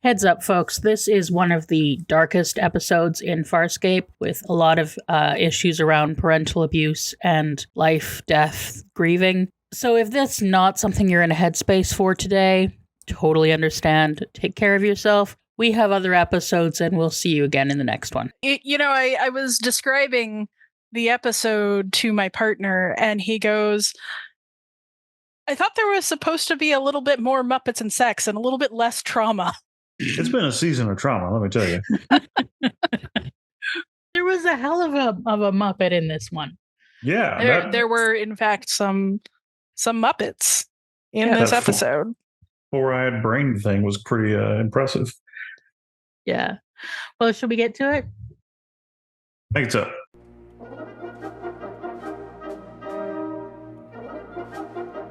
Heads up, folks, this is one of the darkest episodes in Farscape, with a lot of issues around parental abuse and life, death, grieving. So if that's not something you're in a headspace for today, totally understand. Take care of yourself. We have other episodes, and we'll see you again in the next one. I was describing the episode to my partner, and he goes, I thought there was supposed to be a little bit more Muppets and sex and a little bit less trauma. It's been a season of trauma, let me tell you. There was a hell of a Muppet in this one. Yeah. There were, in fact, some Muppets in this episode. Four-eyed brain thing was pretty impressive. Yeah. Well, should we get to it? I think so.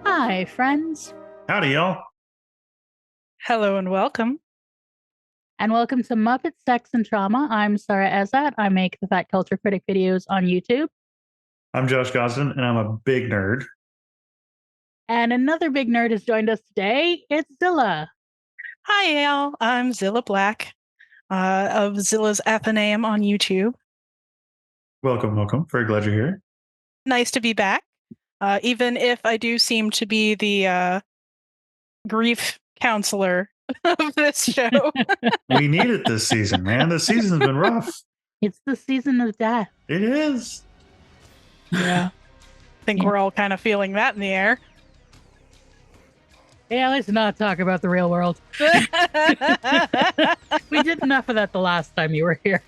Hi, friends. Howdy, y'all. Hello and welcome. And welcome to Muppet Sex and Trauma. I'm Sara Ezzat. I make the Fat Culture Critic videos on YouTube. I'm Josh Gosdin, and I'm a big nerd. And another big nerd has joined us today. It's Zylla. Hi, y'all. I'm Zylla Black of Zylla's Athenaeum on YouTube. Welcome. Very glad you're here. Nice to be back. Even if I do seem to be the grief counselor of this show. We need it this season, man. This season's been rough. It's the season of death. It is. Yeah. I think we're all kind of feeling that in the air. Yeah, let's not talk about the real world. We did enough of that the last time you were here.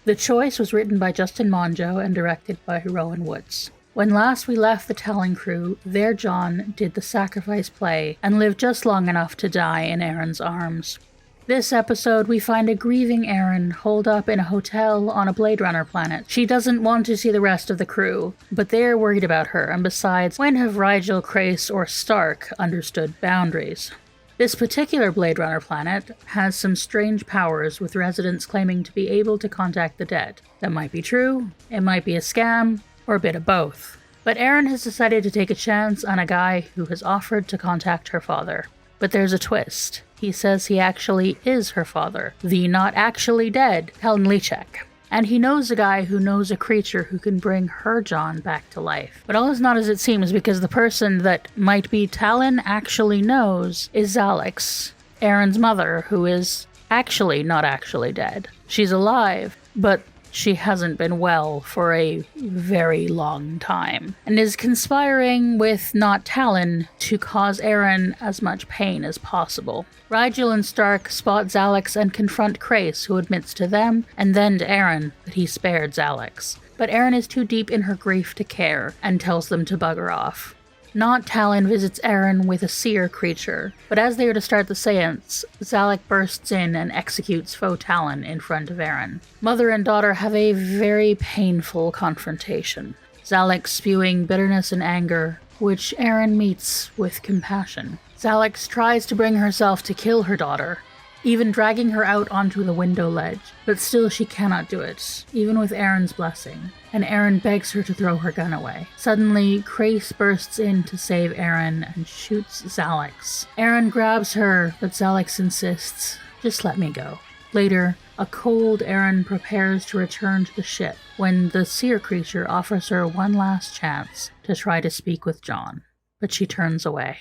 The Choice was written by Justin Monjo and directed by Rowan Woods. When last we left the Talyn crew, their John did the sacrifice play and lived just long enough to die in Aeryn's arms. This episode, we find a grieving Aeryn holed up in a hotel on a Blade Runner planet. She doesn't want to see the rest of the crew, but they're worried about her, and besides, when have Rygel, Crais, or Stark understood boundaries? This particular Blade Runner planet has some strange powers, with residents claiming to be able to contact the dead. That might be true, it might be a scam, or a bit of both. But Aeryn has decided to take a chance on a guy who has offered to contact her father. But there's a twist. He says he actually is her father, the not actually dead Talyn-John. And he knows a guy who knows a creature who can bring her John back to life. But all is not as it seems, because the person that might be Talyn actually knows is Alex, Aeryn's mother, who is actually not actually dead. She's alive, but she hasn't been well for a very long time, and is conspiring with not Talyn to cause Aeryn as much pain as possible. Rygel and Stark spot Alex and confront Crais, who admits to them, and then to Aeryn, that he spared Alex. But Aeryn is too deep in her grief to care, and tells them to bugger off. Not Talyn visits Aeryn with a seer creature, but as they are to start the seance, Zylla bursts in and executes faux Talyn in front of Aeryn. Mother and daughter have a very painful confrontation, Zylla spewing bitterness and anger, which Aeryn meets with compassion. Zylla tries to bring herself to kill her daughter, even dragging her out onto the window ledge, but still she cannot do it, even with Aeryn's blessing, and Aeryn begs her to throw her gun away. Suddenly, Crais bursts in to save Aeryn and shoots Zylla. Aeryn grabs her, but Zylla insists, just let me go. Later, a cold Aeryn prepares to return to the ship when the seer creature offers her one last chance to try to speak with John, but she turns away.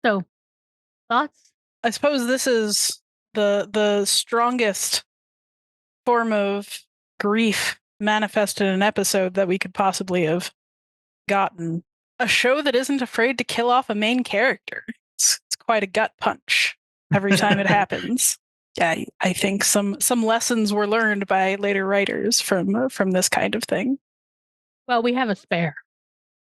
So, thoughts? I suppose this is the strongest form of grief manifested in an episode that we could possibly have gotten. A show that isn't afraid to kill off a main character. It's quite a gut punch every time it happens. Yeah, I think some lessons were learned by later writers from this kind of thing. Well, we have a spare.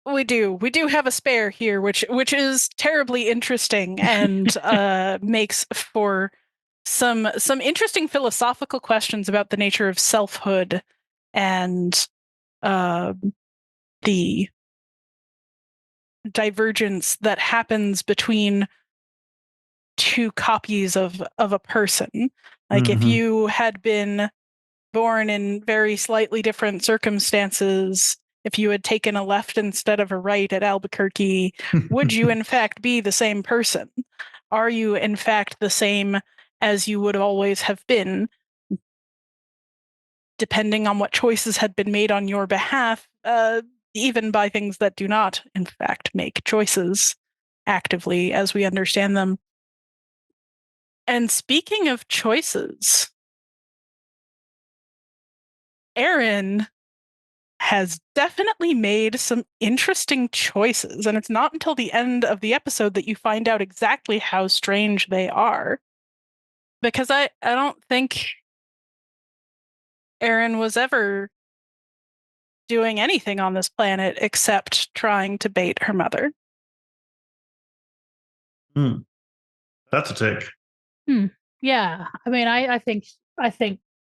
We do have a spare here, which is terribly interesting and makes for some interesting philosophical questions about the nature of selfhood and the divergence that happens between two copies of a person. Like if you had been born in very slightly different circumstances, if you had taken a left instead of a right at Albuquerque, would you in fact be the same person? Are you, in fact, the same as you would always have been, depending on what choices had been made on your behalf, even by things that do not, in fact, make choices actively as we understand them. And speaking of choices, Aeryn has definitely made some interesting choices, and it's not until the end of the episode that you find out exactly how strange they are. Because I don't think Aeryn was ever doing anything on this planet except trying to bait her mother. That's a take. Yeah, I mean, I think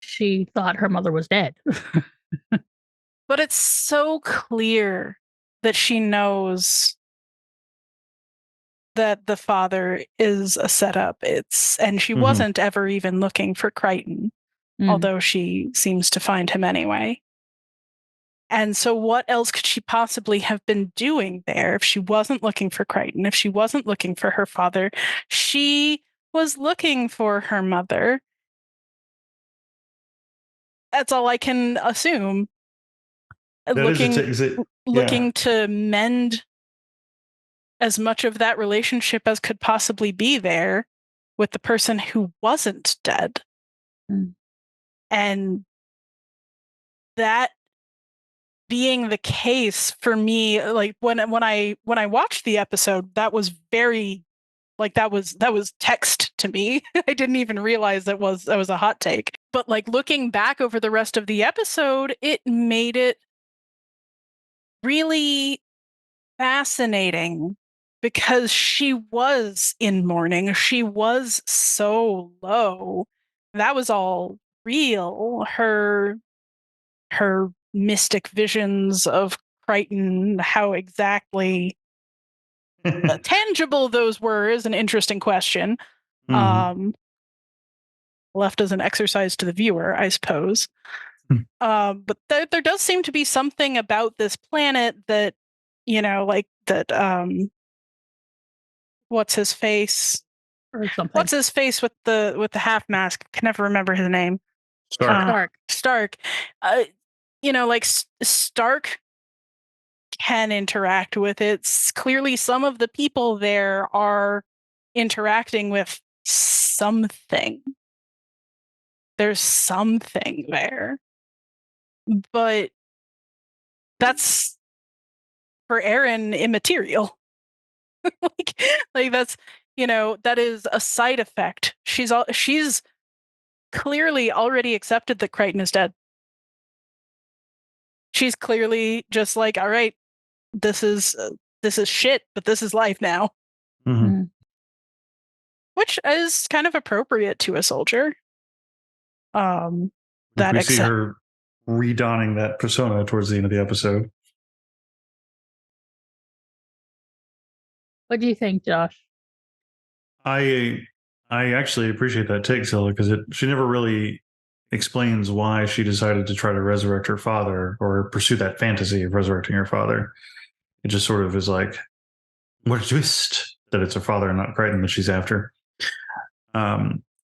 she thought her mother was dead. But it's so clear that she knows that the father is a setup. And she wasn't ever even looking for Crichton, although she seems to find him anyway. And so what else could she possibly have been doing there if she wasn't looking for Crichton, if she wasn't looking for her father? She was looking for her mother. That's all I can assume. Looking to mend as much of that relationship as could possibly be there with the person who wasn't dead. And that being the case for me, like when I watched the episode, that was very, like, that was text to me. I didn't even realize that was a hot take. But like looking back over the rest of the episode, it made it really fascinating because she was in mourning. She was so low. That was all real. Her mystic visions of Crichton, how exactly tangible those were is an interesting question. Left as an exercise to the viewer, I suppose. But there does seem to be something about this planet that, like that, what's his face? Or something. What's his face with the half mask? I can never remember his name. Stark. Like Stark can interact with it. Clearly, some of the people there are interacting with something. There's something there. But that's, for Aeryn, immaterial. like that's, that is a side effect. She's clearly already accepted that Crichton is dead. She's clearly just like, all right, this is shit, but this is life now. Which is kind of appropriate to a soldier. We see her redonning that persona towards the end of the episode. What do you think, Josh? I actually appreciate that take, Zylla, because she never really explains why she decided to try to resurrect her father or pursue that fantasy of resurrecting her father. It just sort of is like, what a twist that it's her father and not Crichton that she's after.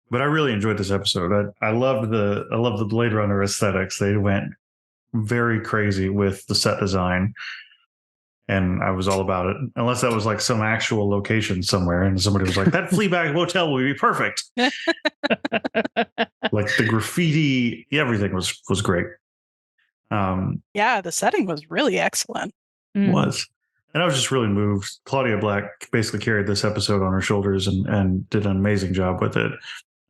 But I really enjoyed this episode. I loved the Blade Runner aesthetics. They went very crazy with the set design, and I was all about it. Unless that was like some actual location somewhere, and somebody was like, "That Fleabag Motel would be perfect." Like the graffiti, everything was great. Yeah, the setting was really excellent. Was. And I was just really moved. Claudia Black basically carried this episode on her shoulders and did an amazing job with it.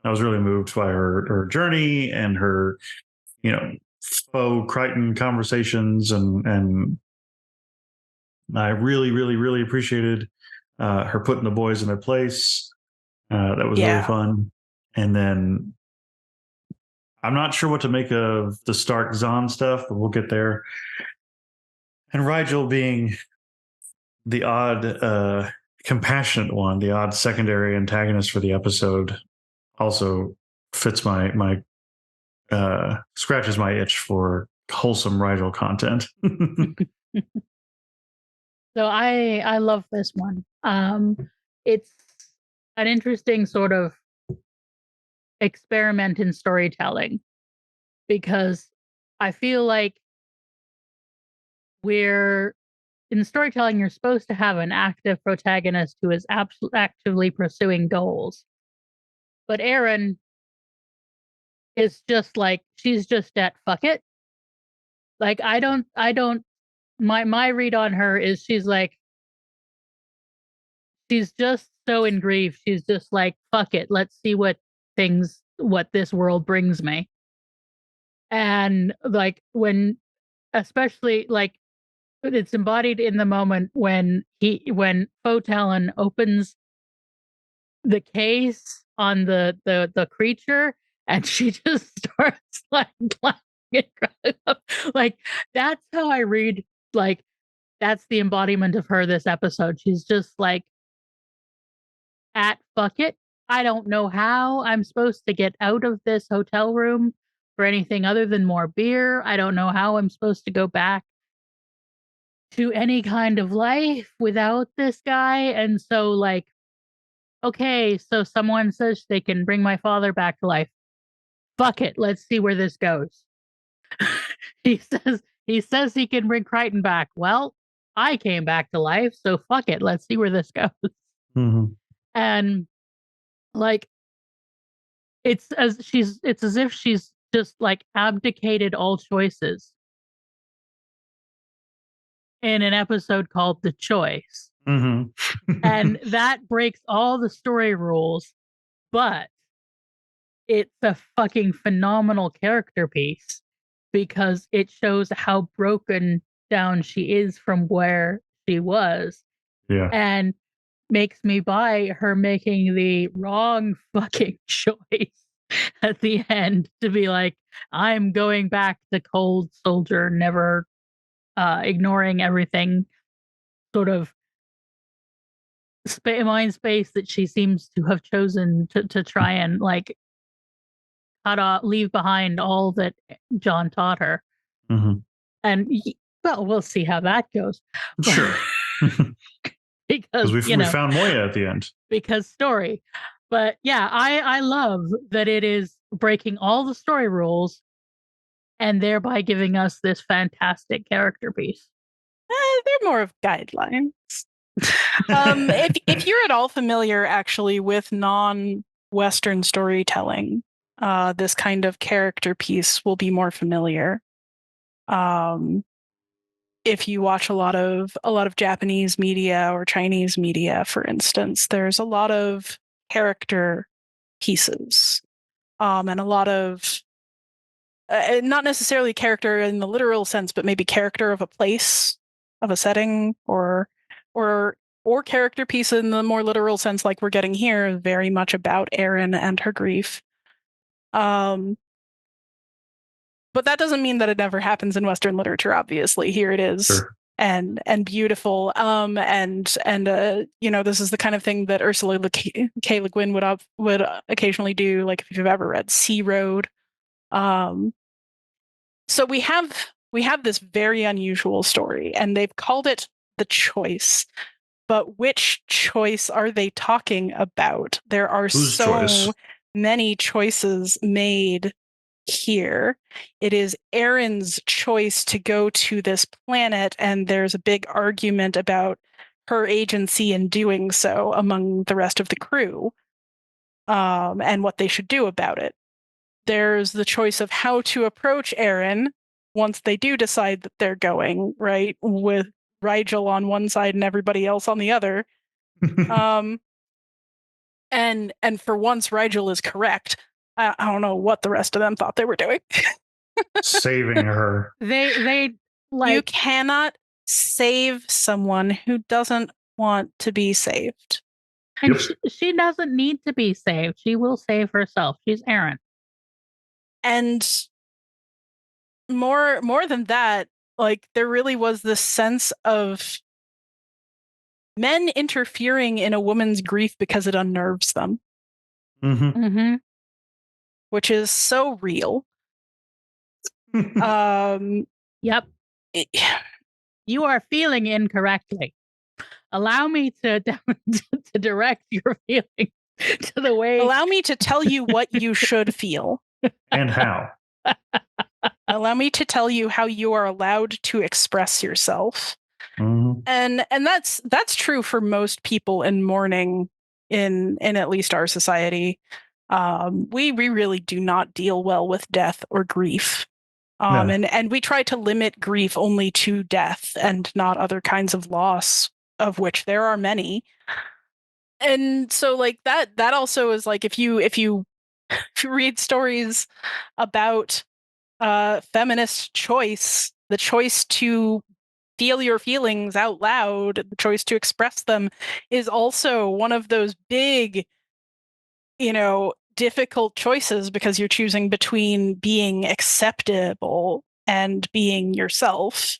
I was really moved by her journey and her, faux Crichton conversations, and I really, really, really appreciated her putting the boys in their place. That was really fun. And then I'm not sure what to make of the Stark Zahn stuff, but we'll get there. And Rigel being the odd compassionate one, the odd secondary antagonist for the episode, also fits my scratches my itch for wholesome Rigel content. So I love this one. It's an interesting sort of experiment in storytelling, because I feel like we're in storytelling, you're supposed to have an active protagonist who is actively pursuing goals. But Aeryn is just like, she's just at fuck it. Like, my read on her is she's like, she's just so in grief. She's just like, fuck it. Let's see what this world brings me. And like, especially like, it's embodied in the moment when Talyn opens the case on the creature, and she just starts like laughing. Like, that's how I read, like, that's the embodiment of her this episode. She's just like, at fuck it. I don't know how I'm supposed to get out of this hotel room for anything other than more beer. I don't know how I'm supposed to go back to any kind of life without this guy. And so, like, okay, so someone says they can bring my father back to life. Fuck it, let's see where this goes. he says he can bring Crichton back. Well, I came back to life, so fuck it, let's see where this goes. Mm-hmm. And like, it's as if she's just like abdicated all choices in an episode called The Choice. Mm-hmm. And that breaks all the story rules, but it's a fucking phenomenal character piece because it shows how broken down she is from where she was. Yeah. And makes me buy her making the wrong fucking choice at the end to be like, I'm going back to cold soldier, never ignoring everything, sort of mind space that she seems to have chosen to try and like leave behind all that John taught her. Mm-hmm. And well, we'll see how that goes. Sure. Because we found Moya at the end. Because story. But yeah, I love that it is breaking all the story rules and thereby giving us this fantastic character piece. They're more of guidelines. If you're at all familiar actually with non-Western storytelling, this kind of character piece will be more familiar. If you watch a lot of Japanese media or Chinese media, for instance, there's a lot of character pieces, and a lot of not necessarily character in the literal sense, but maybe character of a place, of a setting, or character piece in the more literal sense, like we're getting here, very much about Aeryn and her grief. But that doesn't mean that it never happens in Western literature. Obviously, here it is. Sure. And beautiful, and this is the kind of thing that Ursula K. Le Guin would occasionally do. Like if you've ever read Sea Road, so we have this very unusual story, and they've called it The Choice. But which choice are they talking about? There are many choices made here. It is Aeryn's choice to go to this planet, and there's a big argument about her agency in doing so among the rest of the crew, and what they should do about it. There's the choice of how to approach Aeryn once they do decide that they're going, right, with Rigel on one side and everybody else on the other. And for once Rigel is correct. I don't know what the rest of them thought they were doing. Saving her. They like, you cannot save someone who doesn't want to be saved. And she doesn't need to be saved. She will save herself. She's Aeryn. And more than that, like, there really was this sense of men interfering in a woman's grief because it unnerves them. Mm-hmm. Mm-hmm. Which is so real. Yep. You are feeling incorrectly. Allow me to direct your feelings. to the way. Allow me to tell you what you should feel. And how. Allow me to tell you how you are allowed to express yourself. Mhm. And that's true for most people in mourning in at least our society. We really do not deal well with death or grief. No. And we try to limit grief only to death and not other kinds of loss, of which there are many. And so like that also is like if you read stories about feminist choice, the choice to feel your feelings out loud, the choice to express them is also one of those big, difficult choices because you're choosing between being acceptable and being yourself.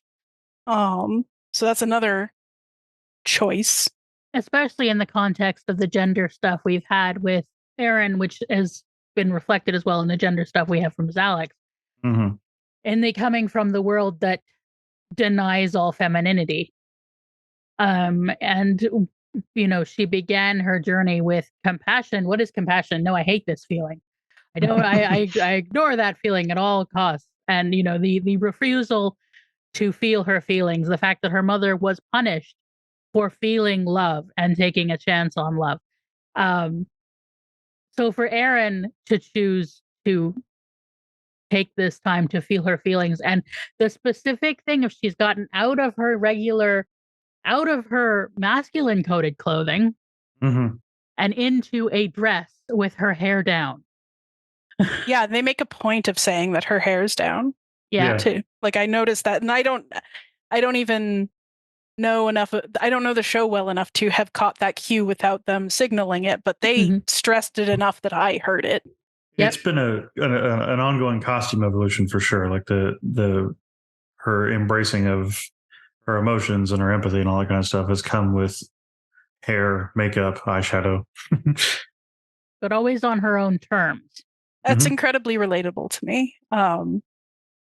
So that's another choice. Especially in the context of the gender stuff we've had with Aeryn, which has been reflected as well in the gender stuff we have from Zylla. Mm-hmm. And they coming from the world that denies all femininity. And she began her journey with compassion. What is compassion? No, I hate this feeling. I don't. I ignore that feeling at all costs. And the refusal to feel her feelings, the fact that her mother was punished for feeling love and taking a chance on love. So for Aeryn to choose to take this time to feel her feelings, and the specific thing, if she's gotten out of her masculine coded clothing Mm-hmm. and into a dress with her hair down. Yeah, they make a point of saying that her hair's down. Yeah. Too. Like I noticed that, and I don't even know enough. I don't know the show well enough to have caught that cue without them signaling it, but they stressed it enough that I heard it. Yep. It's been an ongoing costume evolution for sure. Like her embracing of her emotions and her empathy and all that kind of stuff has come with hair, makeup, eyeshadow. But always on her own terms. That's incredibly relatable to me.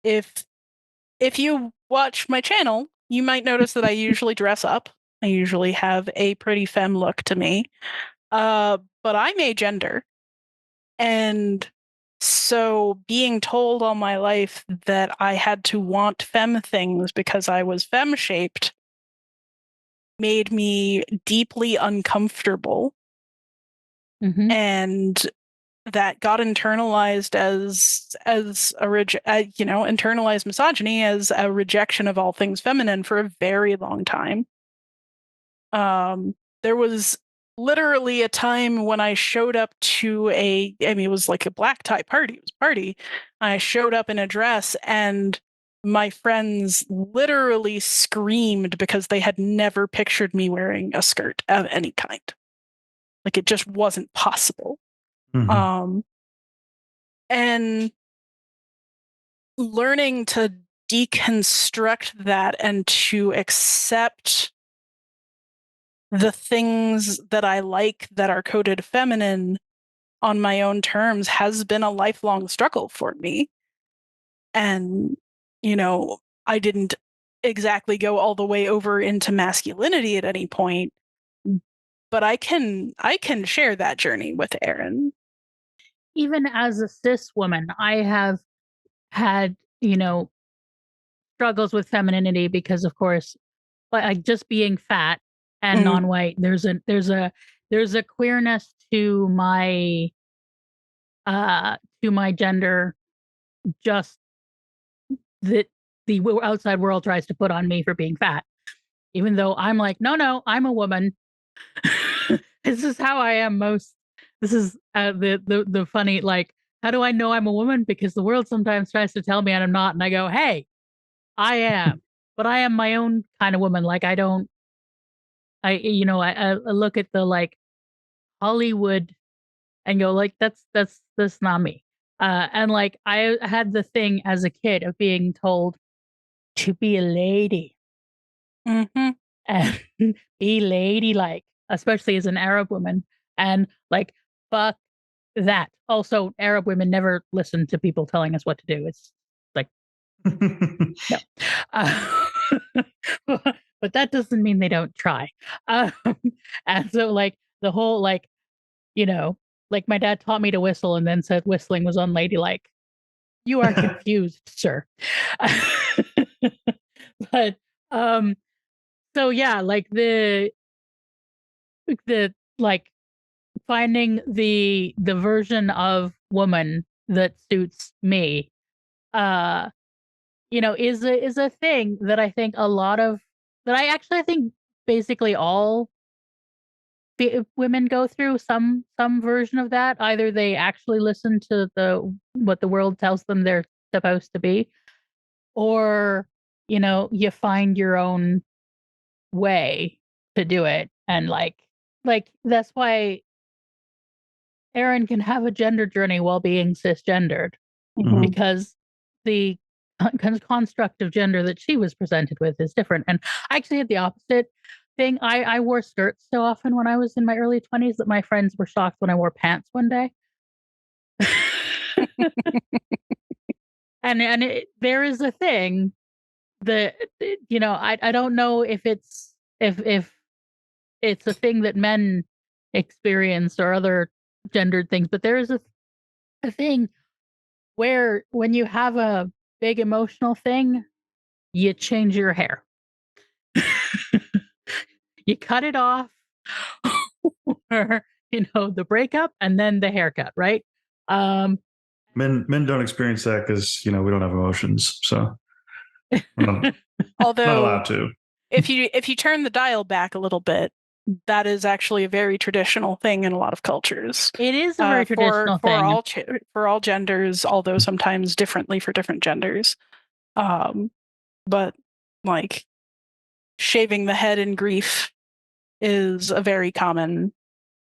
If you watch my channel, you might notice that I usually dress up. I usually have a pretty femme look to me. But I'm agender. And so being told all my life that I had to want femme things because I was femme shaped made me deeply uncomfortable. And that got internalized as internalized misogyny as a rejection of all things feminine for a very long time. There was literally a time when I showed up to it was like a black tie party. It was a party. I showed up in a dress and my friends literally screamed because they had never pictured me wearing a skirt of any kind. Like it just wasn't possible. And learning to deconstruct that and to accept the things that I like that are coded feminine on my own terms has been a lifelong struggle for me. And, I didn't exactly go all the way over into masculinity at any point, but I can share that journey with Aeryn. Even as a cis woman, I have had, struggles with femininity because, of course, like just being fat and non-white, there's a queerness to my gender, just that the outside world tries to put on me for being fat, even though I'm like, no, I'm a woman. This is how I am most. This is the funny, like, how do I know I'm a woman? Because the world sometimes tries to tell me I'm not, and I go, hey, I am, but I am my own kind of woman. Like I look at the like Hollywood and go like, that's not me. And like I had the thing as a kid of being told to be a lady and be ladylike, especially as an Arab woman. And like, fuck that. Also, Arab women never listen to people telling us what to do. It's like, no. But that doesn't mean they don't try. And so, like, the whole, like, like my dad taught me to whistle and then said whistling was unladylike. You are confused, sir. But so yeah, like the like finding the version of woman that suits me is a thing that I think I think basically all women go through some version of that. Either they actually listen to what the world tells them they're supposed to be, or you find your own way to do it. And like that's why Aeryn can have a gender journey while being cisgendered, because the construct of gender that she was presented with is different. And I actually had the opposite thing. I wore skirts so often when I was in my early 20s that my friends were shocked when I wore pants one day. and there is a thing that I don't know if it's a thing that men experience or other gendered things, but there is a thing where when you have a big emotional thing, you change your hair. You cut it off, or the breakup and then the haircut, right? Men don't experience that because we don't have emotions, so although not allowed to. If you turn the dial back a little bit, that is actually a very traditional thing in a lot of cultures. It is a very traditional thing for all genders, although sometimes differently for different genders. But like shaving the head in grief is a very common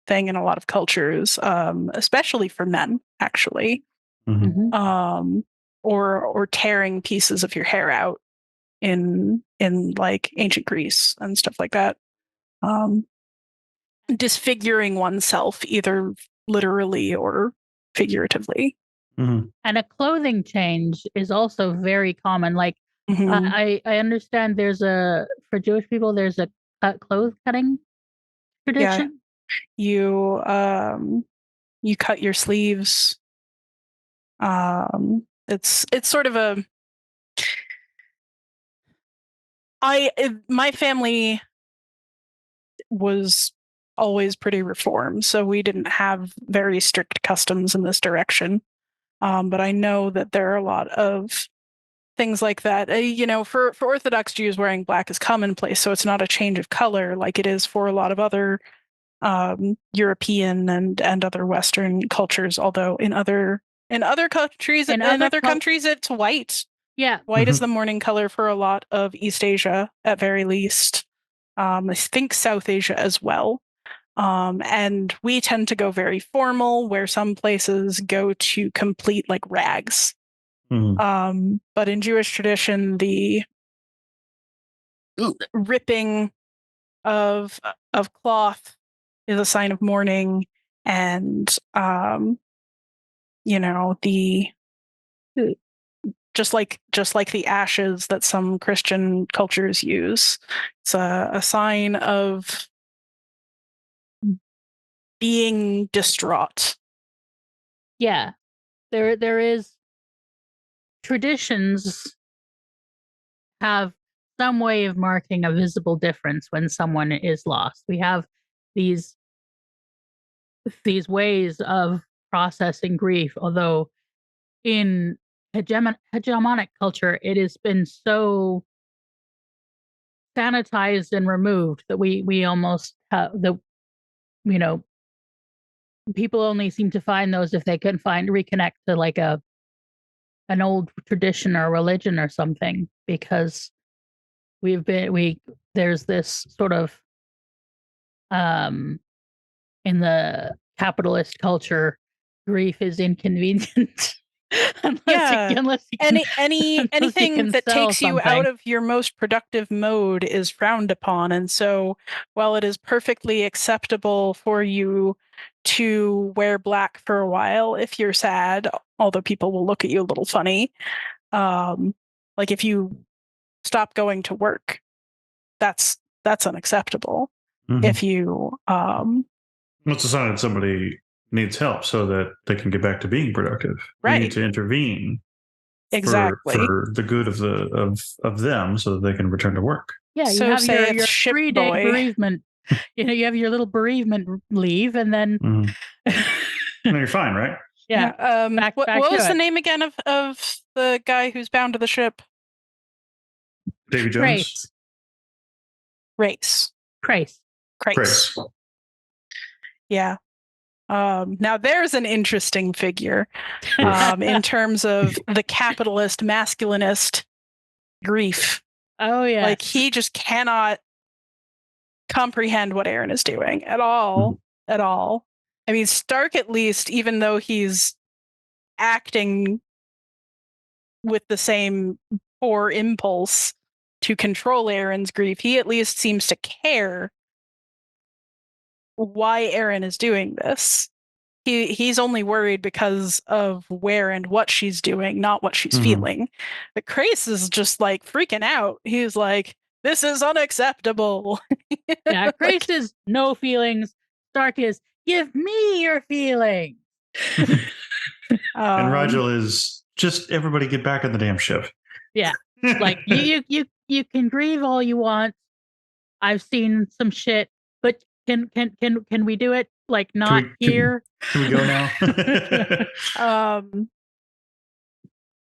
thing in a lot of cultures, especially for men, actually. Or tearing pieces of your hair out in like ancient Greece and stuff like that. Disfiguring oneself either literally or figuratively. And a clothing change is also very common. Like I understand for Jewish people there's a clothes cutting tradition. Yeah. You cut your sleeves. It's sort of my family was always pretty reformed, so we didn't have very strict customs in this direction. But I know that there are a lot of things like that. For Orthodox Jews, wearing black is commonplace, so it's not a change of color like it is for a lot of other European and other Western cultures. Although in other countries, it's white. Yeah, white is the mourning color for a lot of East Asia, at very least. I think South Asia as well. And we tend to go very formal, where some places go to complete like rags. But in Jewish tradition, the ripping of cloth is a sign of mourning, and the just like the ashes that some Christian cultures use. It's a sign of being distraught. Yeah. There is traditions have some way of marking a visible difference when someone is lost. We have these ways of processing grief, although in hegemonic culture, it has been so sanitized and removed that we almost have people only seem to find those if they can reconnect to like an old tradition or religion or something, because there's this sort of in the capitalist culture, grief is inconvenient. Anything that takes you out of your most productive mode is frowned upon. And so while it is perfectly acceptable for you to wear black for a while if you're sad, although people will look at you a little funny, like if you stop going to work, that's unacceptable. If you It's a sign that somebody needs help so that they can get back to being productive. Right. We need to intervene Exactly. for the good of them so that they can return to work. Yeah, you So have saith your Ship 3-day Boy. bereavement. You have your little bereavement leave, and then No, you're fine, right? yeah. What back was to the it. name again of the guy who's bound to the ship? Davy Jones. Race. Crace. Yeah. Now there's an interesting figure in terms of the capitalist masculinist grief. Oh yeah. Like he just cannot comprehend what Aeryn is doing at all. At all. I mean, Stark, at least, even though he's acting with the same poor impulse to control Aeryn's grief, he at least seems to care why Aeryn is doing this. He's only worried because of where and what she's doing, not what she's feeling. But Crace is just like freaking out. He's like, this is unacceptable. Yeah, Crace is no feelings. Stark is, give me your feelings. And Rigel is just everybody get back on the damn ship. Yeah. Like you can grieve all you want. I've seen some shit, but can we do it like not here? Can we go now?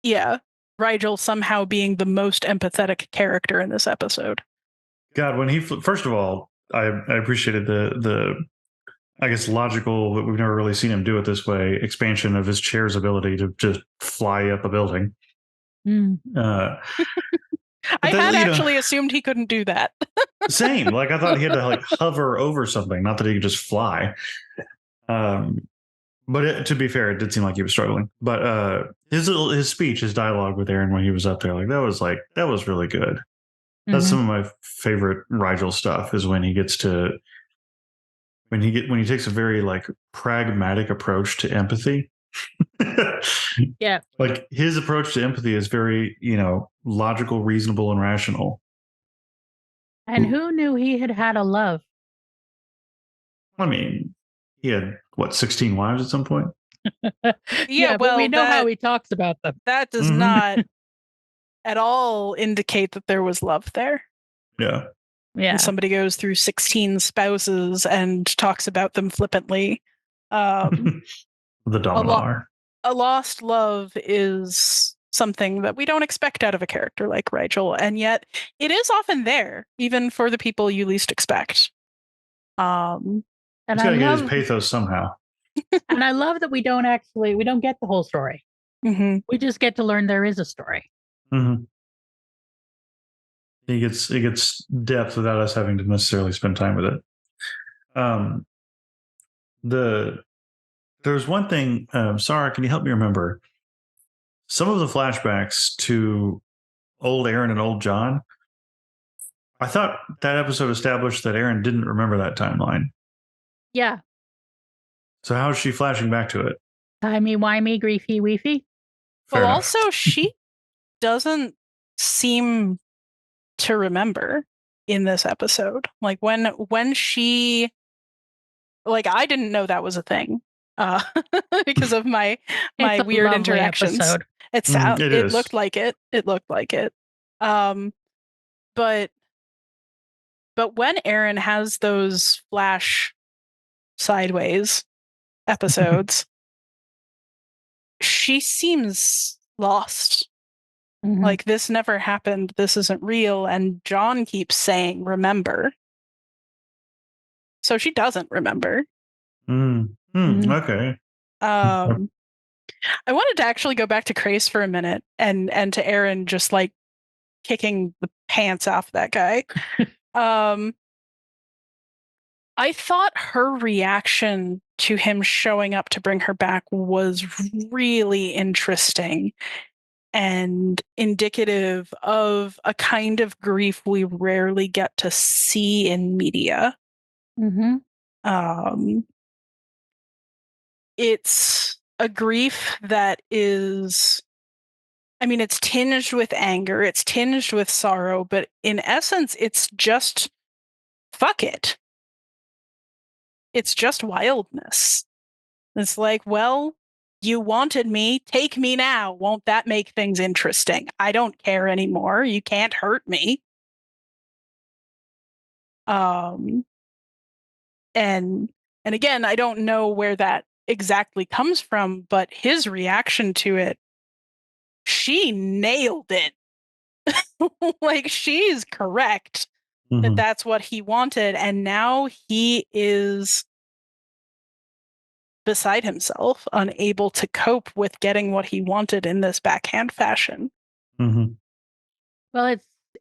Yeah. Rigel somehow being the most empathetic character in this episode. God, when he first of all, I appreciated the I guess logical, but we've never really seen him do it this way, expansion of his chair's ability to just fly up a building. I had actually assumed he couldn't do that. Same. Like I thought he had to like hover over something, not that he could just fly. But to be fair, it did seem like he was struggling. But his speech, his dialogue with Aeryn when he was up there, that was really good. That's some of my favorite Rigel stuff. Is when he gets to when he takes a very like pragmatic approach to empathy. Yeah, like his approach to empathy is very logical, reasonable, and rational. And who knew he had a love? I mean, he had 16 wives at some point. Yeah, well, but we know how he talks about them. That does not at all indicate that there was love there. Yeah. And somebody goes through 16 spouses and talks about them flippantly. The Dominar. A lost love is something that we don't expect out of a character like Rigel, and yet it is often there, even for the people you least expect. And he's got to get his pathos somehow. And I love that we don't get the whole story. We just get to learn there is a story. He gets depth without us having to necessarily spend time with it. There's one thing, Sara, can you help me remember? Some of the flashbacks to old Aeryn and old John, I thought that episode established that Aeryn didn't remember that timeline. Yeah. So how is she flashing back to it? Timey-wimey, griefy-weefy. Well, also, she doesn't seem to remember in this episode. Like when she, like, I didn't know that was a thing because of my weird interactions. Episode. It looked like it. It looked like it. But when Aeryn has those flash sideways episodes, she seems lost. Like, this never happened. This isn't real. And John keeps saying, remember. So she doesn't remember. Okay. I wanted to actually go back to Crace for a minute and to Aeryn just like kicking the pants off that guy. I thought her reaction to him showing up to bring her back was really interesting and indicative of a kind of grief we rarely get to see in media. It's a grief that is, I mean, it's tinged with anger, it's tinged with sorrow, but in essence, it's just fuck it. it's just wildness. It's like, well, you wanted me, take me now. Won't that make things interesting? I don't care anymore. You can't hurt me. And again, I don't know where that exactly comes from, but his reaction to it, she nailed it. Like, she's correct that that's what he wanted, and now he is beside himself, unable to cope with getting what he wanted in this backhand fashion. Well,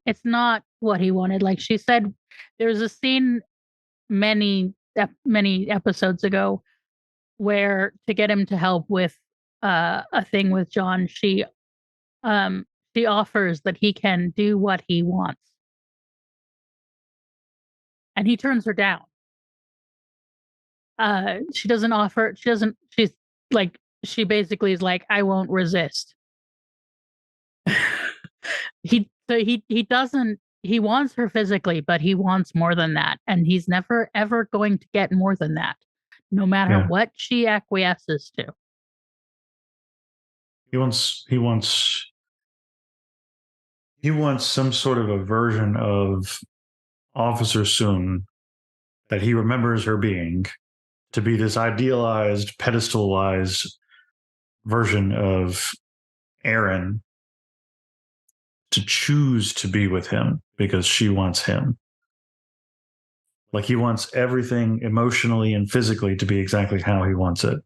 it's not what he wanted. Like she said, there's a scene many episodes ago where, to get him to help with a thing with John, she offers that he can do what he wants, and he turns her down. She doesn't offer. She's like, she basically is like, I won't resist. He doesn't. He wants her physically, but he wants more than that, and he's never ever going to get more than that, no matter what she acquiesces to. He wants some sort of a version of Officer Soon that he remembers her being, to be this idealized, pedestalized version of Aeryn, to choose to be with him because she wants him. Like, he wants everything emotionally and physically to be exactly how he wants it,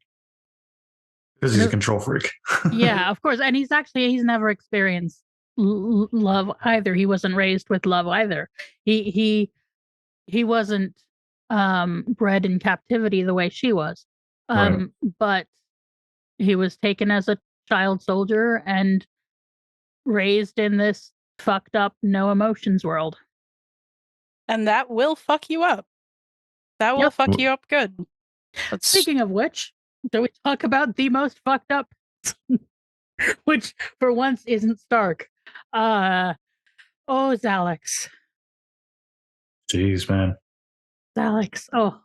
because he's a control freak. Yeah, of course. And he's never experienced love either. He wasn't raised with love either. He wasn't bred in captivity the way she was. Right. But he was taken as a child soldier and raised in this fucked up, no emotions world. And that will fuck you up. That will fuck you up good. Speaking of which, do we talk about the most fucked up, which for once isn't Stark? Xalex. Jeez, man. Xalex. Oh.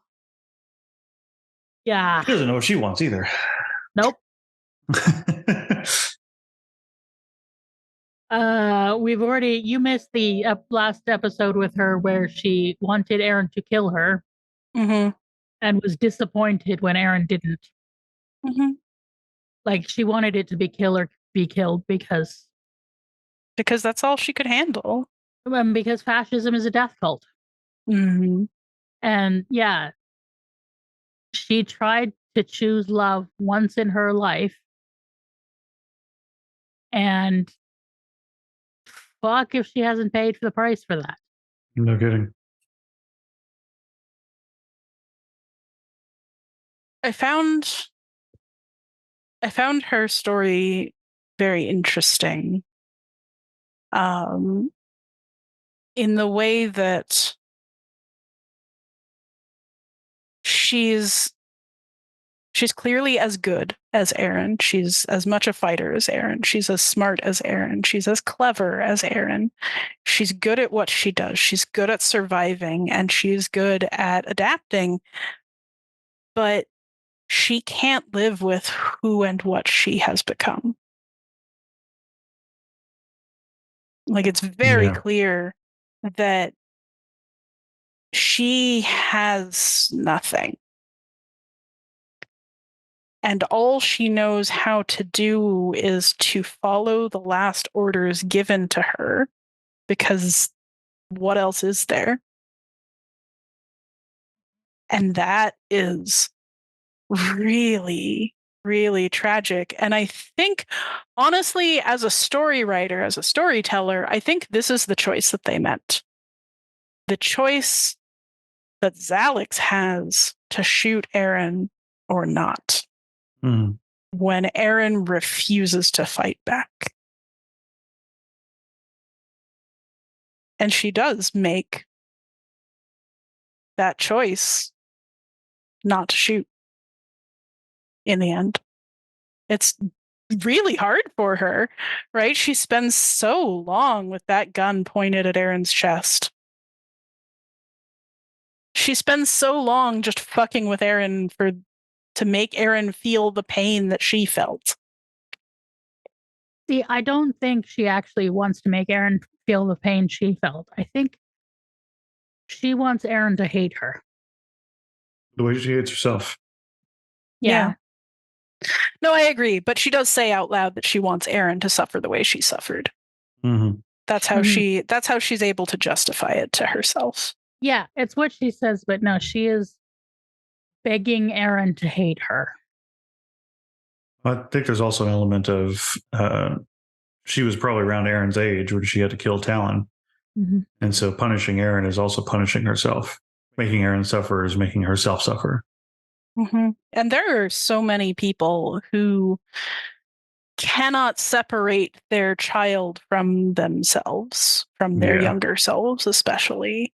Yeah. She doesn't know what she wants either. Nope. You missed the last episode with her where she wanted Aeryn to kill her, and was disappointed when Aeryn didn't. Like, she wanted it to be killed because that's all she could handle. Because fascism is a death cult. And yeah, she tried to choose love once in her life, and fuck if she hasn't paid for the price for that. No kidding. I found her story very interesting, in the way that she's clearly as good as Aeryn. She's as much a fighter as Aeryn. She's as smart as Aeryn. She's as clever as Aeryn. She's good at what she does. She's good at surviving, and she's good at adapting. But she can't live with who and what she has become. Like, it's very clear that she has nothing. And all she knows how to do is to follow the last orders given to her, because what else is there? And that is really, really tragic. And I think, honestly, as a story writer, as a storyteller, I think this is the choice that they meant. The choice that Xalex has to shoot Aeryn or not. When Aeryn refuses to fight back. And she does make that choice not to shoot in the end. It's really hard for her, right? She spends so long with that gun pointed at Aeryn's chest. She spends so long just fucking with Aeryn to make Aeryn feel the pain that she felt. See, I don't think she actually wants to make Aeryn feel the pain she felt. I think she wants Aeryn to hate her. The way she hates herself. Yeah. No, I agree. But she does say out loud that she wants Aeryn to suffer the way she suffered. Mm-hmm. That's how she's able to justify it to herself. Yeah, it's what she says, but no, she is begging Aeryn to hate her. I think there's also an element of she was probably around Aaron's age when she had to kill Talyn. Mm-hmm. And so punishing Aeryn is also punishing herself. Making Aeryn suffer is making herself suffer. Mm-hmm. And there are so many people who cannot separate their child from themselves, from their younger selves especially,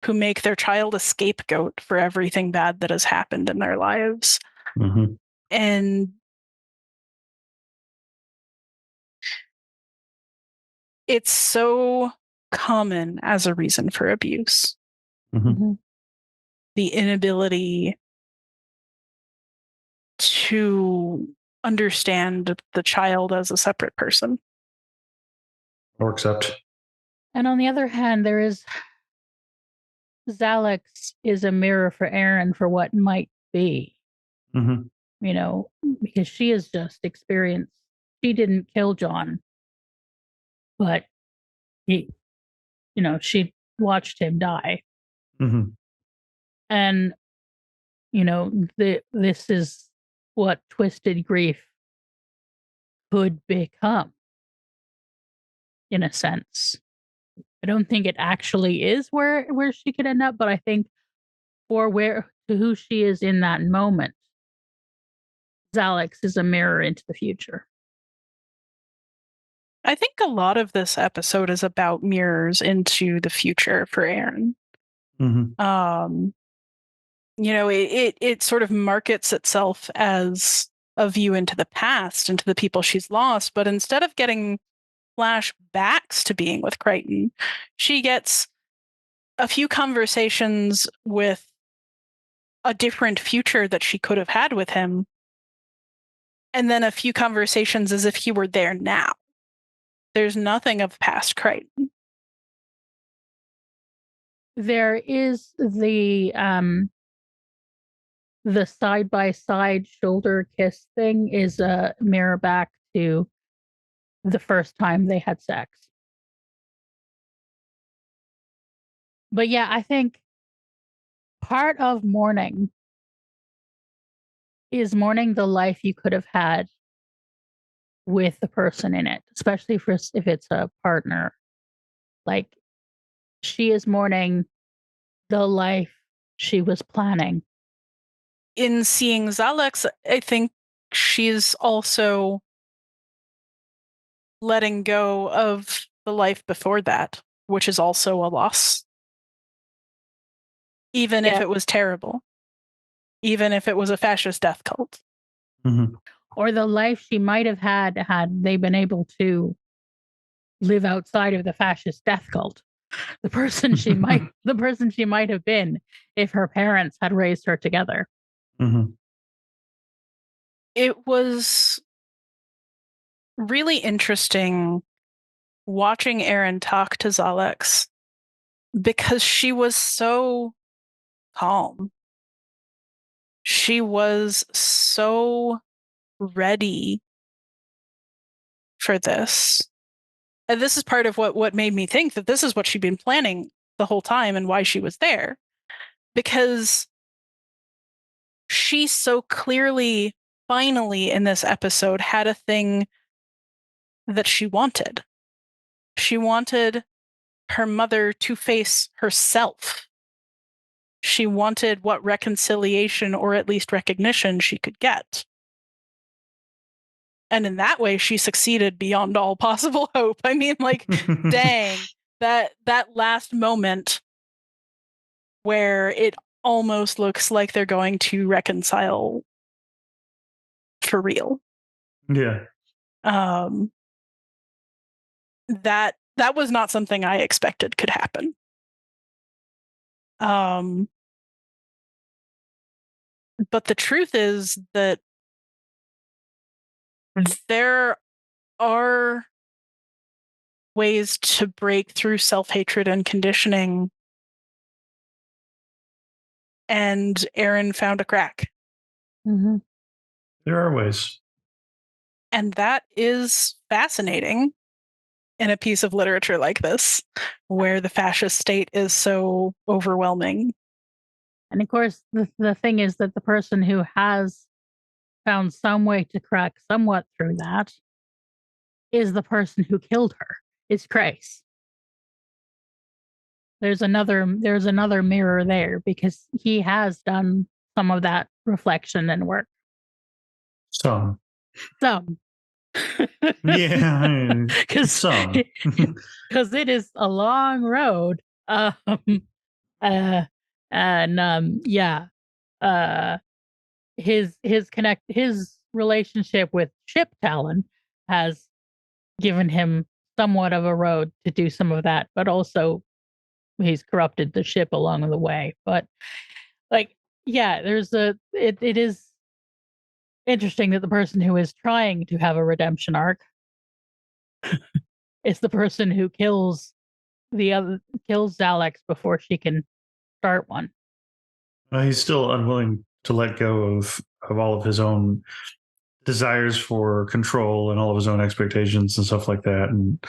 who make their child a scapegoat for everything bad that has happened in their lives. Mm-hmm. And it's so common as a reason for abuse. Mm-hmm. The inability to understand the child as a separate person. Or accept. And on the other hand, there is Zylla is a mirror for Aeryn for what might be. Mm-hmm. You know, because she has just experienced, she didn't kill John, but she watched him die. Mm-hmm. And, this is what twisted grief could become, in a sense. I don't think it actually is where she could end up, but I think to who she is in that moment, Zylla is a mirror into the future. I think a lot of this episode is about mirrors into the future for Aeryn. Mm-hmm. It sort of markets itself as a view into the past, into the people she's lost, but instead of getting flashbacks to being with Crichton, she gets a few conversations with a different future that she could have had with him, and then a few conversations as if he were there now. There's nothing of past Crichton. There is the side-by-side shoulder kiss thing is a mirror back to the first time they had sex. But yeah, I think part of mourning is mourning the life you could have had with the person in it, especially if it's a partner. Like, she is mourning the life she was planning. In seeing Zylla, I think she's also letting go of the life before that, which is also a loss. Even if it was terrible. Even if it was a fascist death cult. Mm-hmm. Or the life she might have had they been able to live outside of the fascist death cult. The person she might have been if her parents had raised her together. Mm-hmm. It was really interesting watching Aeryn talk to Zylla because she was so calm. She was so ready for this. And this is part of what made me think that this is what she'd been planning the whole time and why she was there. Because she so clearly, finally, in this episode, had a thing that she wanted. She wanted her mother to face herself. She wanted what reconciliation or at least recognition she could get. And in that way, she succeeded beyond all possible hope. I mean, like, dang, that last moment where it almost looks like they're going to reconcile for real. Yeah. That was not something I expected could happen. But the truth is that there are ways to break through self-hatred and conditioning, and Aeryn found a crack. Mm-hmm. There are ways. And that is fascinating in a piece of literature like this, where the fascist state is so overwhelming. And of course, the thing is that the person who has found some way to crack somewhat through that is the person who killed her. It's Grace. There's another mirror there because he has done some of that reflection and work. Some. Yeah, because it is a long road. His relationship with Ship Talyn has given him somewhat of a road to do some of that, but also he's corrupted the ship along the way. But it is interesting that the person who is trying to have a redemption arc is the person who kills Alex before she can start one. He's still unwilling to let go of all of his own desires for control and all of his own expectations and stuff like that. And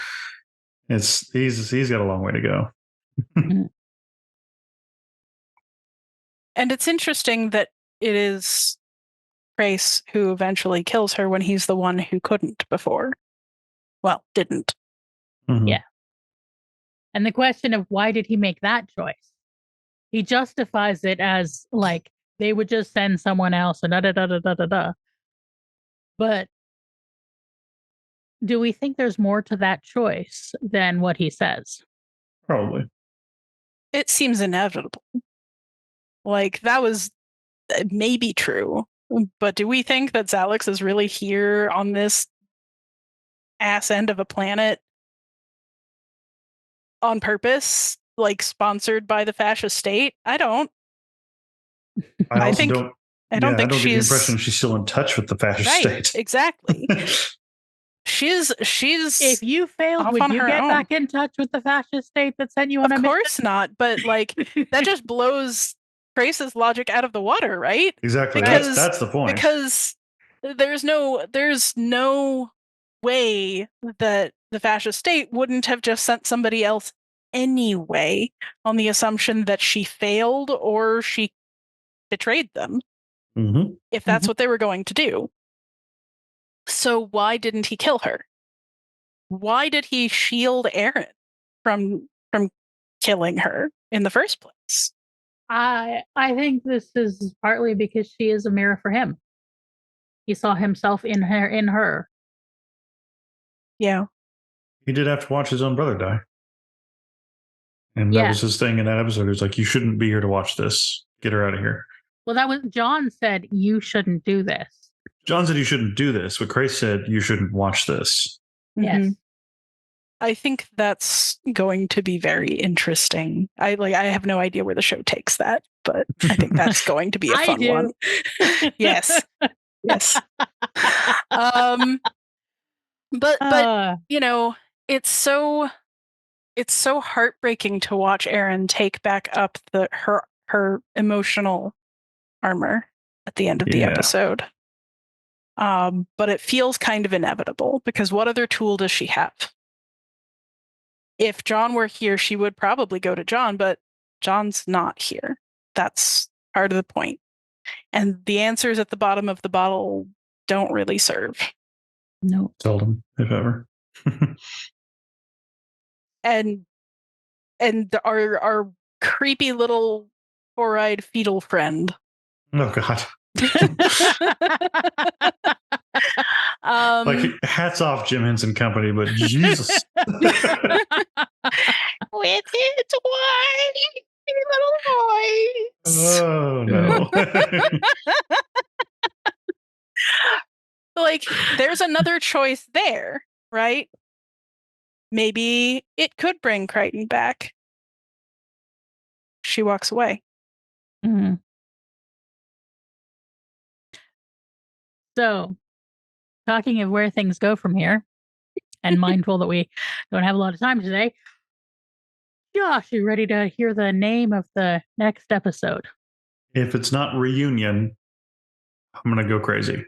he's got a long way to go. Mm-hmm. And it's interesting that it is Grace who eventually kills her when he's the one who couldn't before. Well, didn't. Mm-hmm. Yeah. And the question of why did he make that choice? He justifies it as like they would just send someone else and da da da da da da da. But do we think there's more to that choice than what he says? Probably. It seems inevitable. Like, that was maybe true, but do we think that Alex is really here on this ass end of a planet on purpose, like sponsored by the fascist state? I don't. I don't think I don't get she's the impression she's still in touch with the fascist right, state. Exactly. she's If you failed, would you get back in touch with the fascist state that sent you on a mission? Of course not, but like that just blows Grace's logic out of the water, right? Exactly. Because that's the point. Because there's no way that the fascist state wouldn't have just sent somebody else anyway, on the assumption that she failed or she betrayed them, mm-hmm. if that's what they were going to do. So why didn't he kill her? Why did he shield Aeryn from killing her in the first place? I think this is partly because she is a mirror for him. He saw himself in her. Yeah. He did have to watch his own brother die. And that was his thing in that episode. He was like, you shouldn't be here to watch this. Get her out of here. Well, that was John said, you shouldn't do this. John said you shouldn't do this, but Grace said you shouldn't watch this. Yes. Mm-hmm. I think that's going to be very interesting. I have no idea where the show takes that, but I think that's going to be a fun one. Yes. Yes. But you know, it's so heartbreaking to watch Aeryn take back up her emotional armor at the end of the episode. But it feels kind of inevitable, because what other tool does she have? If John were here, she would probably go to John, but John's not here. That's part of the point. And the answers at the bottom of the bottle don't really serve. No. Seldom, if ever. And our creepy little four-eyed fetal friend. Oh, God. Like, hats off Jim Henson Company, but Jesus. With its white little voice. Oh, no. Like, there's another choice there, right? Maybe it could bring Crichton back. She walks away. Mm-hmm. So, talking of where things go from here, and mindful that we don't have a lot of time today, Josh, you ready to hear the name of the next episode? If it's not reunion, I'm gonna go crazy.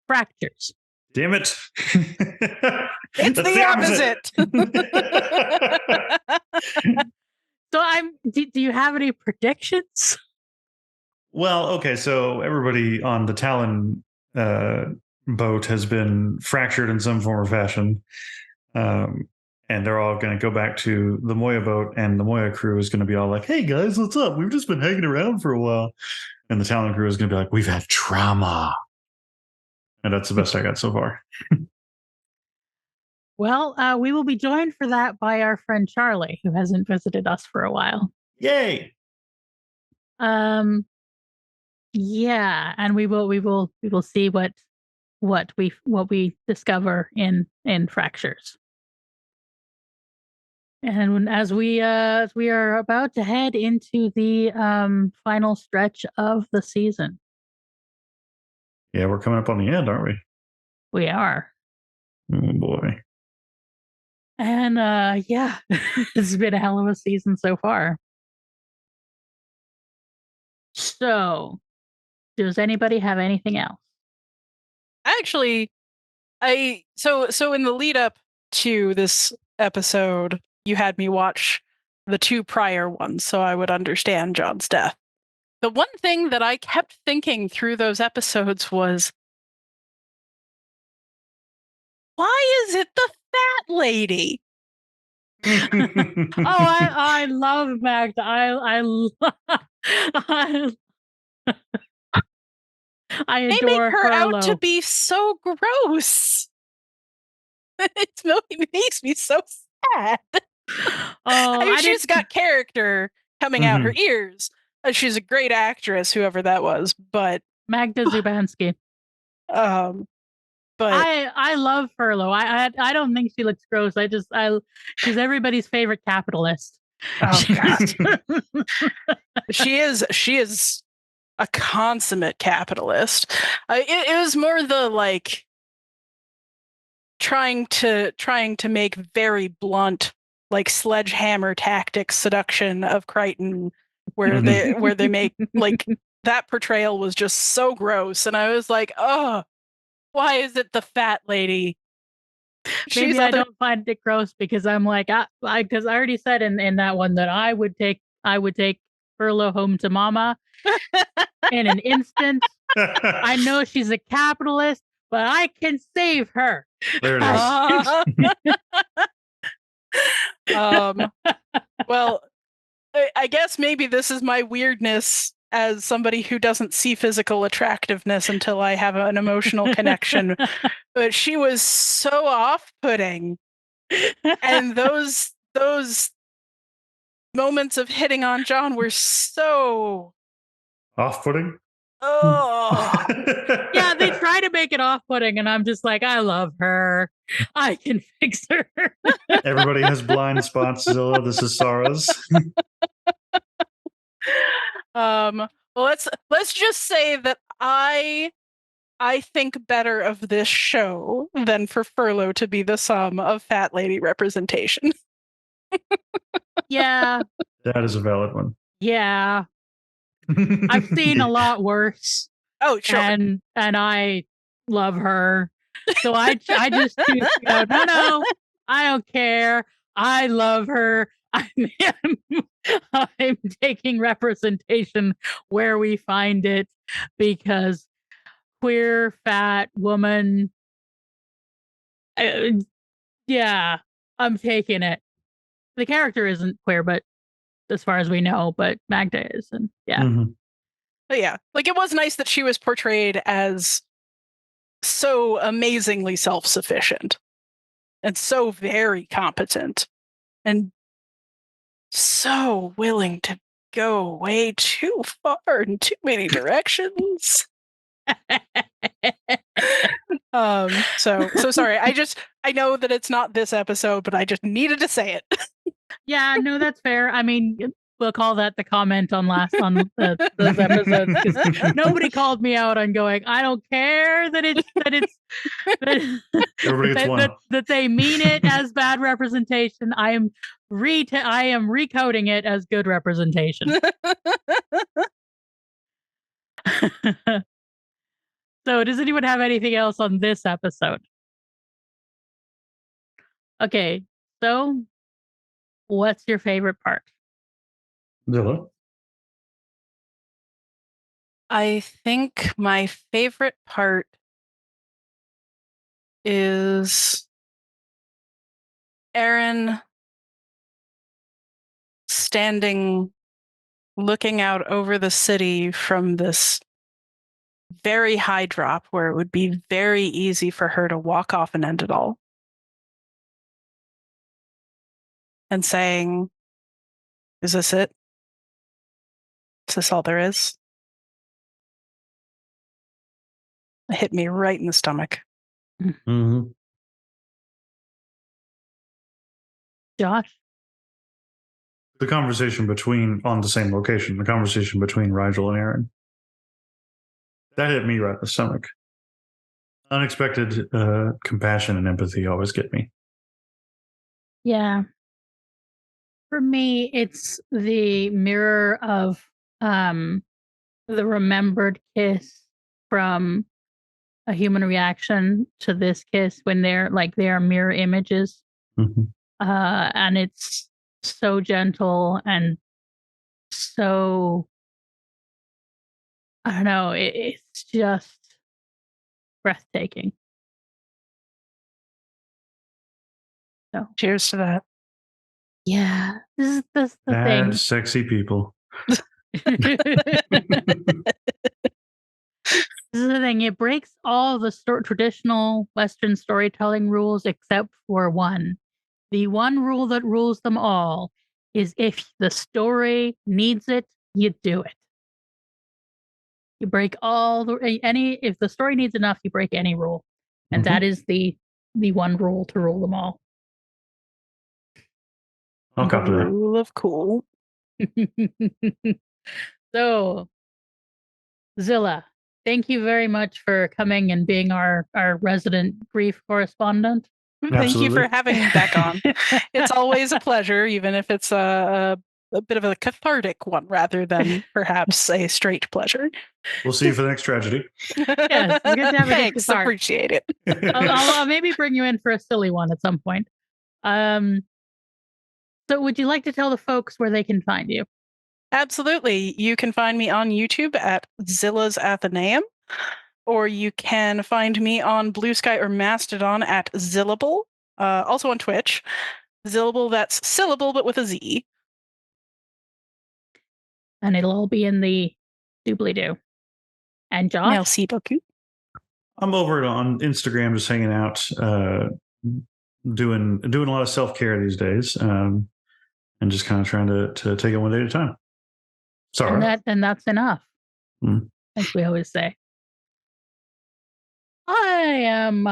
Fractures. Damn it! It's That's the opposite. So do you have any predictions? Well, okay, so everybody on the Talyn boat has been fractured in some form or fashion. And they're all going to go back to the Moya boat, and the Moya crew is going to be all like, "Hey guys, what's up? We've just been hanging around for a while." And the Talyn crew is going to be like, "We've had trauma." And that's the best I got so far. Well, we will be joined for that by our friend Charlie, who hasn't visited us for a while. Yay! Yeah, and we will see what we discover in fractures. And as we are about to head into the final stretch of the season. Yeah, we're coming up on the end, aren't we? We are. Oh boy. And yeah, it's been a hell of a season so far. So, does anybody have anything else? Actually, so in the lead up to this episode, you had me watch the 2 prior ones so I would understand John's death. The one thing that I kept thinking through those episodes was, why is it the fat lady? I love Magda. I They adore make her Furlough. out to be so gross. It makes me so sad. I mean, she's got character coming out her ears. She's a great actress, whoever that was. But Magda Zubanski. But I love Furlough. I don't think she looks gross. She's everybody's favorite capitalist. Oh God. She is a consummate capitalist. It was more the like trying to make very blunt, like sledgehammer tactics seduction of Crichton, where they make like that portrayal was just so gross, and I was like, oh, why is it the fat lady? Maybe I don't find it gross because I'm like, because I already said in that one that I would take Furlough home to mama in an instant. I know she's a capitalist, but I can save her. There it is. Well, I guess maybe this is my weirdness as somebody who doesn't see physical attractiveness until I have an emotional connection. But she was so off-putting. And those moments of hitting on John were so off-putting. Oh. Yeah, they try to make it off-putting, and I'm just like, I love her. I can fix her. Everybody has blind spots, Zylla. This is Sara's. Well, let's just say that I think better of this show than for Furlough to be the sum of fat lady representation. Yeah. That is a valid one. Yeah. I've seen a lot worse. Oh, sure. And I love her. So I just choose to go, no, I don't care. I love her. I'm taking representation where we find it because queer, fat woman. Yeah, I'm taking it. The character isn't queer, but as far as we know, but Magda is. And yeah. Mm-hmm. But yeah, like it was nice that she was portrayed as so amazingly self-sufficient and so very competent and so willing to go way too far in too many directions. So sorry. I know that it's not this episode, but I just needed to say it. Yeah, no, that's fair. I mean, we'll call that the comment on those episodes, because nobody called me out on going, I don't care that Everybody gets one. that they mean it as bad representation. I am recoding it as good representation. So does anyone have anything else on this episode? Okay, so what's your favorite part? Zylla? I think my favorite part is Aeryn standing, looking out over the city from this very high drop where it would be very easy for her to walk off and end it all. And saying, is this it? Is this all there is? It hit me right in the stomach. Mm-hmm. Josh? The conversation on the same location, the conversation between Rigel and Aeryn. That hit me right in the stomach. Unexpected compassion and empathy always get me. Yeah. For me, it's the mirror of the remembered kiss from A Human Reaction to this kiss, when they're mirror images. Mm-hmm. And it's so gentle and so, I don't know, it's just breathtaking. So cheers to that. Yeah, this is the thing. Sexy people. This is the thing. It breaks all the traditional Western storytelling rules except for one. The one rule that rules them all is if the story needs it, you do it. You break if the story needs enough, you break any rule. And that is the one rule to rule them all. I'll copy that. Rule of cool. So, Zylla, thank you very much for coming and being our resident grief correspondent. Absolutely. Thank you for having me back on. It's always a pleasure, even if it's a bit of a cathartic one rather than perhaps a straight pleasure. We'll see you for the next tragedy. Yes, it's good to have Thanks, appreciate it. I'll maybe bring you in for a silly one at some point. So would you like to tell the folks where they can find you? Absolutely. You can find me on YouTube at Zylla's Athenaeum, or you can find me on Blue Sky or Mastodon at Zillable, also on Twitch. Zillable, that's syllable, but with a Z. And it'll all be in the doobly-doo. And Josh? Merci beaucoup. I'm over on Instagram just hanging out, doing a lot of self-care these days, and just kind of trying to take it one day at a time. Sorry. And that's enough, as we always say. I am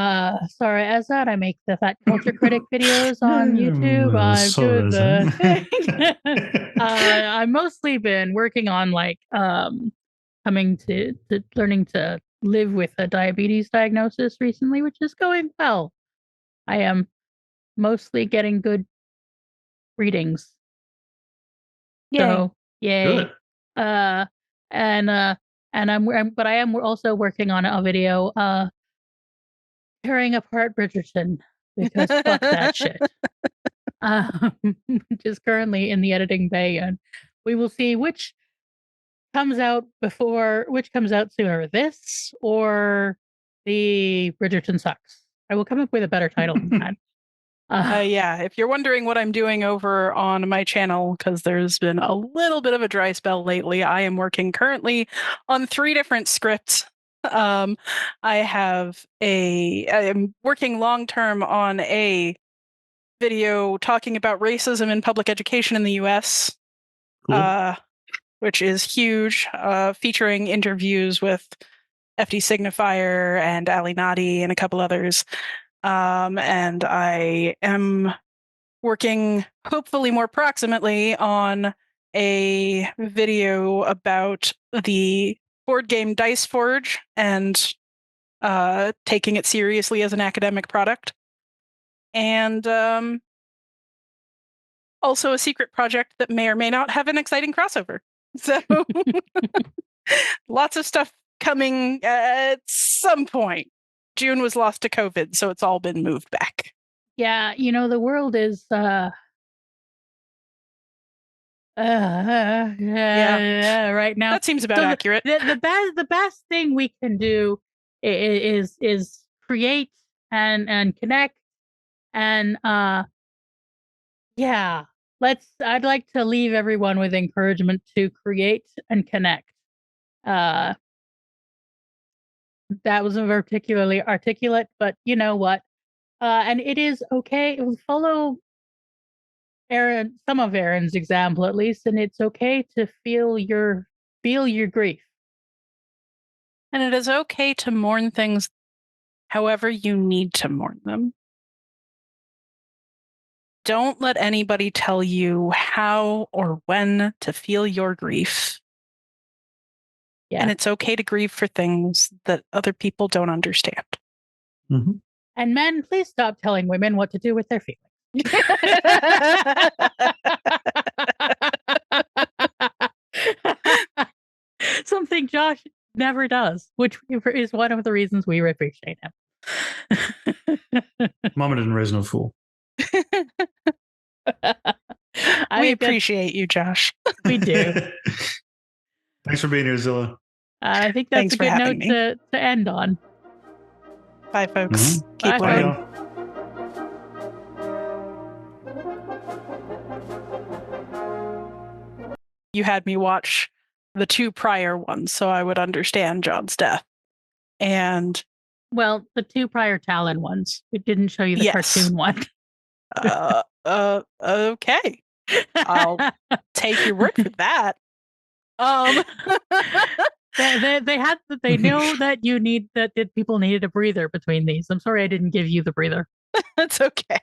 Sara Ezzat. I make the Fat Culture Critic videos on YouTube. I've mostly been working on coming to learning to live with a diabetes diagnosis recently, which is going well. I am mostly getting good readings. Yay. So yay. Good. But I am also working on a video tearing apart Bridgerton, because fuck that shit. Which is currently in the editing bay, and we will see which comes out sooner, this or the Bridgerton sucks. I will come up with a better title than that. Yeah, if you're wondering what I'm doing over on my channel, because there's been a little bit of a dry spell lately, I am working currently on 3 different scripts. I am working long-term on a video talking about racism in public education in the US, cool. Which is huge, featuring interviews with FD Signifier and Ali Nadi and a couple others. And I am working, hopefully more proximately, on a video about the board game Dice Forge and taking it seriously as an academic product. And also a secret project that may or may not have an exciting crossover. So lots of stuff coming at some point. June was lost to COVID, so it's all been moved back. Yeah, the world is right now. That seems about accurate. The best thing we can do is create and connect and yeah. I'd like to leave everyone with encouragement to create and connect. That wasn't particularly articulate, but you know what? And it is okay. Follow Aeryn, some of Aeryn's example at least, and it's okay to feel your grief. And it is okay to mourn things however you need to mourn them. Don't let anybody tell you how or when to feel your grief. Yeah. And it's okay to grieve for things that other people don't understand. Mm-hmm. And men, please stop telling women what to do with their feelings. Something Josh never does, which is one of the reasons we appreciate him. Mama didn't raise no fool. We appreciate you, Josh. We do. Thanks for being here, Zylla. I think that's a good note to end on. Bye, folks. Mm-hmm. Keep learning. You had me watch the 2 prior ones so I would understand John's death. And well, the 2 prior Talyn ones. It didn't show you the cartoon one. Okay. I'll take your word for that. They know that people needed a breather between these. I'm sorry I didn't give you the breather. That's okay.